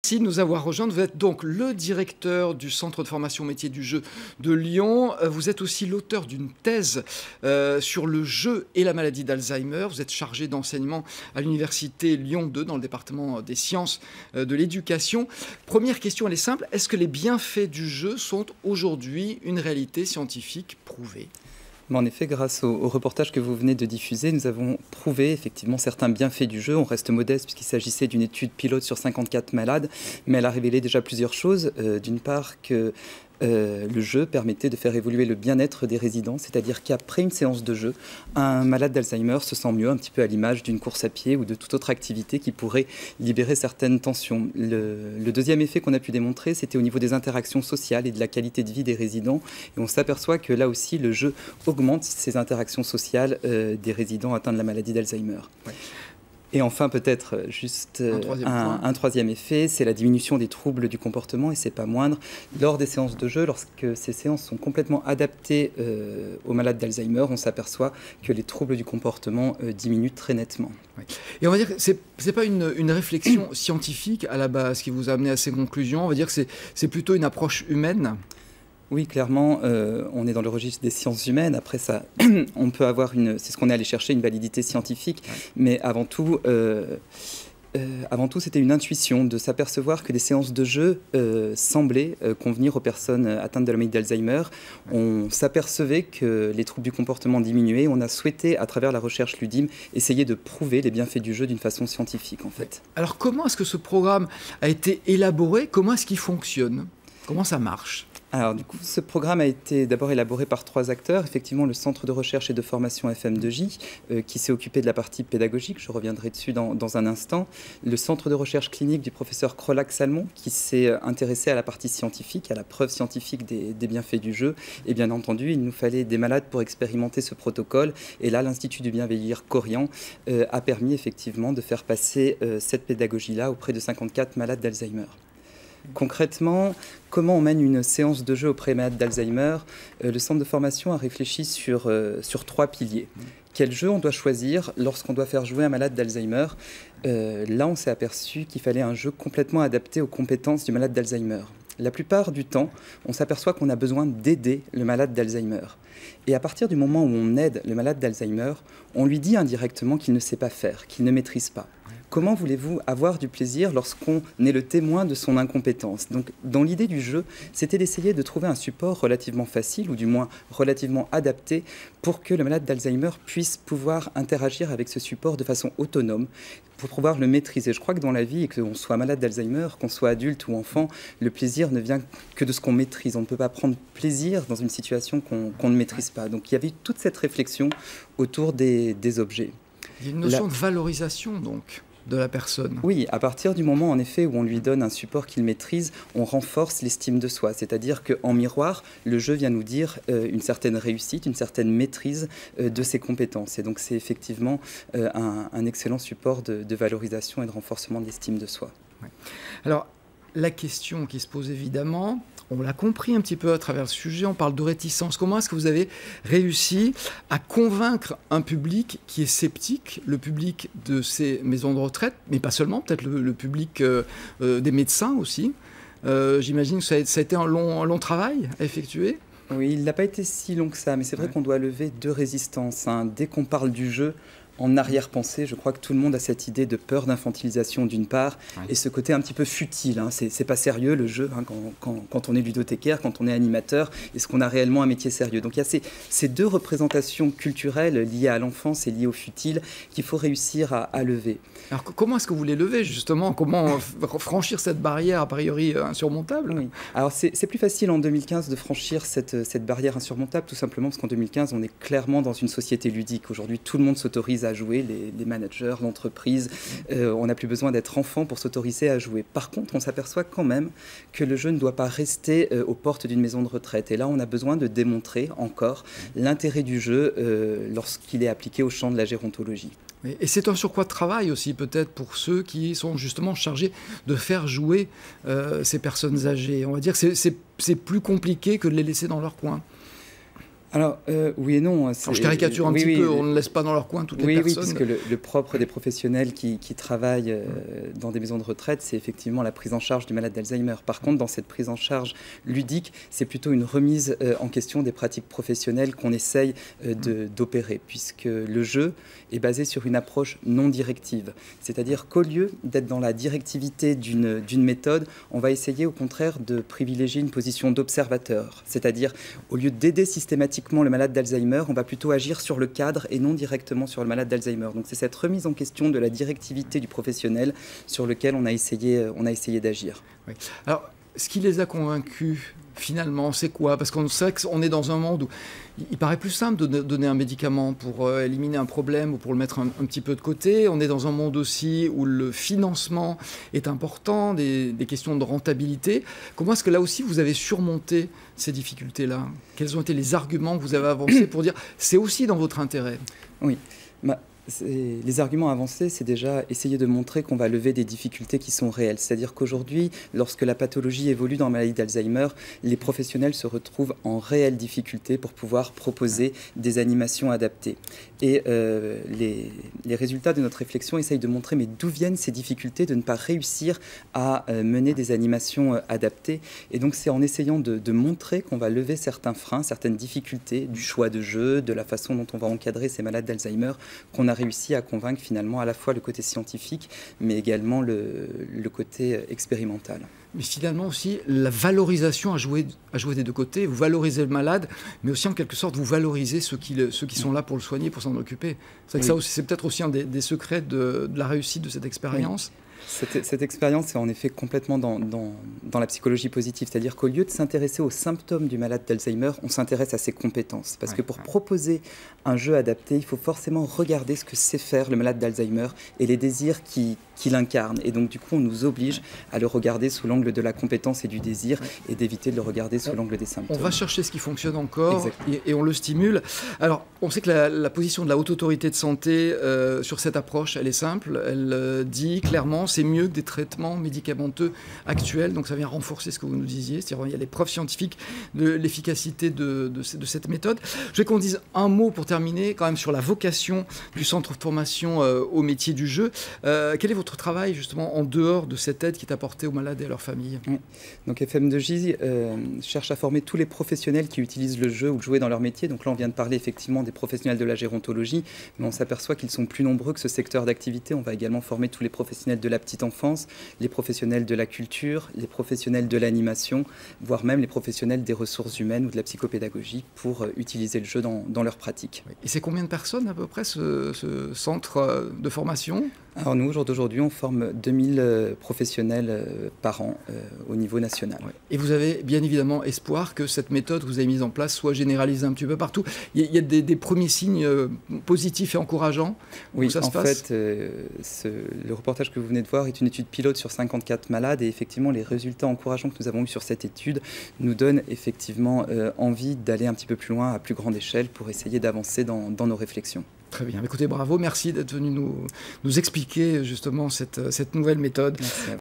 Merci de nous avoir rejoints. Vous êtes donc le directeur du Centre de formation métier du jeu de Lyon. Vous êtes aussi l'auteur d'une thèse sur le jeu et la maladie d'Alzheimer. Vous êtes chargé d'enseignement à l'université Lyon 2 dans le département des sciences de l'éducation. Première question, elle est simple. Est-ce que les bienfaits du jeu sont aujourd'hui une réalité scientifique prouvée ? En effet, grâce au reportage que vous venez de diffuser, nous avons prouvé effectivement certains bienfaits du jeu. On reste modeste puisqu'il s'agissait d'une étude pilote sur 54 malades, mais elle a révélé déjà plusieurs choses. D'une part que le jeu permettait de faire évoluer le bien-être des résidents, c'est-à-dire qu'après une séance de jeu, un malade d'Alzheimer se sent mieux, un petit peu à l'image d'une course à pied ou de toute autre activité qui pourrait libérer certaines tensions. Le deuxième effet qu'on a pu démontrer, c'était au niveau des interactions sociales et de la qualité de vie des résidents. Et on s'aperçoit que là aussi, le jeu augmente ces interactions sociales des résidents atteints de la maladie d'Alzheimer. Ouais. Et enfin, peut-être juste un troisième effet, c'est la diminution des troubles du comportement, et c'est pas moindre, lors des séances de jeu. Lorsque ces séances sont complètement adaptées aux malades d'Alzheimer, on s'aperçoit que les troubles du comportement diminuent très nettement. Oui. Et on va dire que c'est pas une réflexion scientifique à la base qui vous a amené à ces conclusions, on va dire que c'est plutôt une approche humaine. Oui, clairement, on est dans le registre des sciences humaines. Après ça, on peut avoir c'est ce qu'on est allé chercher, une validité scientifique. Ouais. Mais avant tout, c'était une intuition de s'apercevoir que les séances de jeu semblaient convenir aux personnes atteintes de la maladie d'Alzheimer. On s'apercevait que les troubles du comportement diminuaient. On a souhaité, à travers la recherche Ludim, essayer de prouver les bienfaits du jeu d'une façon scientifique, en fait. Alors, comment est-ce que ce programme a été élaboré? Comment est-ce qu'il fonctionne? Comment ça marche? Alors, du coup, ce programme a été d'abord élaboré par 3 acteurs. Effectivement, le Centre de recherche et de formation FM2J, qui s'est occupé de la partie pédagogique. Je reviendrai dessus dans un instant. Le Centre de recherche clinique du professeur Crolac-Salmon, qui s'est intéressé à la partie scientifique, à la preuve scientifique des bienfaits du jeu. Et bien entendu, il nous fallait des malades pour expérimenter ce protocole. Et là, l'Institut du bien vieillir Corian a permis effectivement de faire passer cette pédagogie-là auprès de 54 malades d'Alzheimer. Concrètement, comment on mène une séance de jeu auprès des malades d'Alzheimer? Le centre de formation a réfléchi sur 3 piliers. Quel jeu on doit choisir lorsqu'on doit faire jouer un malade d'Alzheimer? Là, on s'est aperçu qu'il fallait un jeu complètement adapté aux compétences du malade d'Alzheimer. La plupart du temps, on s'aperçoit qu'on a besoin d'aider le malade d'Alzheimer. Et à partir du moment où on aide le malade d'Alzheimer, on lui dit indirectement qu'il ne sait pas faire, qu'il ne maîtrise pas. Comment voulez-vous avoir du plaisir lorsqu'on est le témoin de son incompétence? Donc, dans l'idée du jeu, c'était d'essayer de trouver un support relativement facile, ou du moins relativement adapté, pour que le malade d'Alzheimer puisse pouvoir interagir avec ce support de façon autonome, pour pouvoir le maîtriser. Je crois que dans la vie, et qu'on soit malade d'Alzheimer, qu'on soit adulte ou enfant, le plaisir ne vient que de ce qu'on maîtrise. On ne peut pas prendre plaisir dans une situation qu'on ne maîtrise pas. Donc, il y avait toute cette réflexion autour des objets. Il y a une notion de valorisation, donc, de la personne. Oui, à partir du moment en effet où on lui donne un support qu'il maîtrise, on renforce l'estime de soi. C'est-à-dire qu'en miroir, le jeu vient nous dire une certaine réussite, une certaine maîtrise de ses compétences. Et donc c'est effectivement un excellent support de valorisation et de renforcement de l'estime de soi. Ouais. Alors, la question qui se pose évidemment, on l'a compris un petit peu à travers le sujet, on parle de réticence. Comment est-ce que vous avez réussi à convaincre un public qui est sceptique, le public de ces maisons de retraite, mais pas seulement, peut-être le public des médecins aussi? J'imagine que ça a été un long travail à effectuer. Oui, il n'a pas été si long que ça, mais c'est vrai qu'on doit lever 2 résistances. Dès qu'on parle du jeu, en arrière-pensée, je crois que tout le monde a cette idée de peur d'infantilisation d'une part, et ce côté un petit peu futile. C'est pas sérieux le jeu, quand on est ludothécaire, quand on est animateur, est-ce qu'on a réellement un métier sérieux? Donc il y a ces 2 représentations culturelles liées à l'enfance et liées au futile qu'il faut réussir à lever. Alors comment est-ce que vous les levez justement? Comment franchir cette barrière a priori insurmontable? Oui. Alors c'est plus facile en 2015 de franchir cette barrière insurmontable, tout simplement parce qu'en 2015 on est clairement dans une société ludique. Aujourd'hui tout le monde s'autorise à jouer, les managers, l'entreprise. On n'a plus besoin d'être enfant pour s'autoriser à jouer. Par contre, on s'aperçoit quand même que le jeu ne doit pas rester aux portes d'une maison de retraite. Et là, on a besoin de démontrer encore l'intérêt du jeu lorsqu'il est appliqué au champ de la gérontologie. Et c'est un surcroît de travail aussi peut-être pour ceux qui sont justement chargés de faire jouer ces personnes âgées. On va dire que c'est plus compliqué que de les laisser dans leur coin. Alors, oui et non. Alors, je caricature un petit peu, on ne laisse pas dans leur coin toutes les personnes. Oui, parce que le propre des professionnels qui travaillent dans des maisons de retraite, c'est effectivement la prise en charge du malade d'Alzheimer. Par contre, dans cette prise en charge ludique, c'est plutôt une remise en question des pratiques professionnelles qu'on essaye d'opérer, puisque le jeu est basé sur une approche non directive. C'est-à-dire qu'au lieu d'être dans la directivité d'une méthode, on va essayer au contraire de privilégier une position d'observateur. C'est-à-dire, au lieu d'aider systématiquement le malade d'Alzheimer, on va plutôt agir sur le cadre et non directement sur le malade d'Alzheimer. Donc c'est cette remise en question de la directivité du professionnel sur lequel on a essayé d'agir. Oui. Alors, ce qui les a convaincus, finalement, c'est quoi? Parce qu'on sait qu'on est dans un monde où il paraît plus simple de donner un médicament pour éliminer un problème ou pour le mettre un petit peu de côté. On est dans un monde aussi où le financement est important, des questions de rentabilité. Comment est-ce que là aussi vous avez surmonté ces difficultés-là? Quels ont été les arguments que vous avez avancés pour dire c'est aussi dans votre intérêt? Oui. Les arguments avancés, c'est déjà essayer de montrer qu'on va lever des difficultés qui sont réelles. C'est-à-dire qu'aujourd'hui, lorsque la pathologie évolue dans la maladie d'Alzheimer, les professionnels se retrouvent en réelle difficulté pour pouvoir proposer des animations adaptées. Et les résultats de notre réflexion essayent de montrer mais d'où viennent ces difficultés de ne pas réussir à mener des animations adaptées. Et donc c'est en essayant de montrer qu'on va lever certains freins, certaines difficultés du choix de jeu, de la façon dont on va encadrer ces malades d'Alzheimer, qu'on a réussi à convaincre finalement à la fois le côté scientifique, mais également le côté expérimental. Mais finalement aussi, la valorisation a joué des deux côtés. Vous valorisez le malade, mais aussi en quelque sorte, vous valorisez ceux qui sont là pour le soigner, pour s'en occuper. C'est ça aussi, c'est peut-être aussi un des secrets de la réussite de cette expérience. Oui. Cette expérience est en effet complètement dans la psychologie positive, c'est-à-dire qu'au lieu de s'intéresser aux symptômes du malade d'Alzheimer, on s'intéresse à ses compétences. Parce que pour proposer un jeu adapté, il faut forcément regarder ce que sait faire le malade d'Alzheimer et les désirs qu'il incarne. Et donc du coup, on nous oblige à le regarder sous l'angle de la compétence et du désir et d'éviter de le regarder sous l'angle des symptômes. On va chercher ce qui fonctionne encore et on le stimule. Alors, on sait que la position de la Haute Autorité de Santé sur cette approche, elle est simple. Elle dit clairement c'est mieux que des traitements médicamenteux actuels. Donc ça vient renforcer ce que vous nous disiez. C'est-à-dire il y a les preuves scientifiques de l'efficacité de cette méthode. Je vais qu'on dise un mot pour terminer quand même sur la vocation du centre de formation au métier du jeu. Quel est votre travail justement en dehors de cette aide qui est apportée aux malades et à leurs familles? Oui. Donc FM2J cherche à former tous les professionnels qui utilisent le jeu ou le jouet dans leur métier. Donc là on vient de parler effectivement des professionnels de la gérontologie, mais on s'aperçoit qu'ils sont plus nombreux que ce secteur d'activité. On va également former tous les professionnels de la petite enfance, les professionnels de la culture, les professionnels de l'animation, voire même les professionnels des ressources humaines ou de la psychopédagogie pour utiliser le jeu dans leur pratique. Et c'est combien de personnes à peu près ce centre de formation? Alors nous, au jour d'aujourd'hui, on forme 2000 professionnels par an au niveau national. Ouais. Et vous avez bien évidemment espoir que cette méthode que vous avez mise en place soit généralisée un petit peu partout. Il y a des premiers signes positifs et encourageants. Oui, en fait, le reportage que vous venez de voir est une étude pilote sur 54 malades et effectivement, les résultats encourageants que nous avons eus sur cette étude nous donnent effectivement envie d'aller un petit peu plus loin, à plus grande échelle, pour essayer d'avancer dans nos réflexions. Très bien. Écoutez, bravo. Merci d'être venu nous expliquer justement cette nouvelle méthode. Merci à vous.